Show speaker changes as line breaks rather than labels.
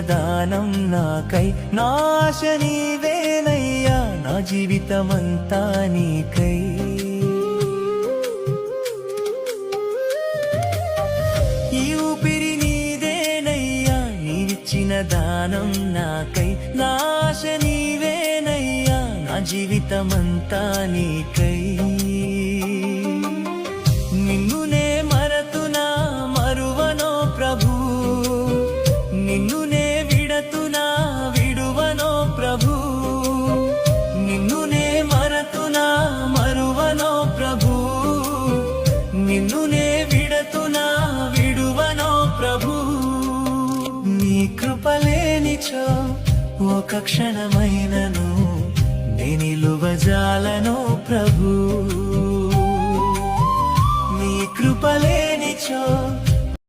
దానం నాకై, నా ఆశ నీవేనయ్యా, నా జీవితమంతా నీకై. ఈ ఊపిరి నీదేనయ్యా, నీవిచ్చిన దానం నాకై, నా ఆశ నీవేనయ్యా, నా జీవితమంతా నీకై. నిన్నునే మరతునా మరువనో ప్రభు, నిన్నునే విడతునా విడువనో ప్రభు, నిన్నునే మరతునా మరువనో ప్రభు, నిన్నునే విడతునా విడువనో ప్రభు. నీ కృపలేనిచో ఒక క్షణమైనను నే నిలువజాలను ప్రభు. నీ కృపలేనిచో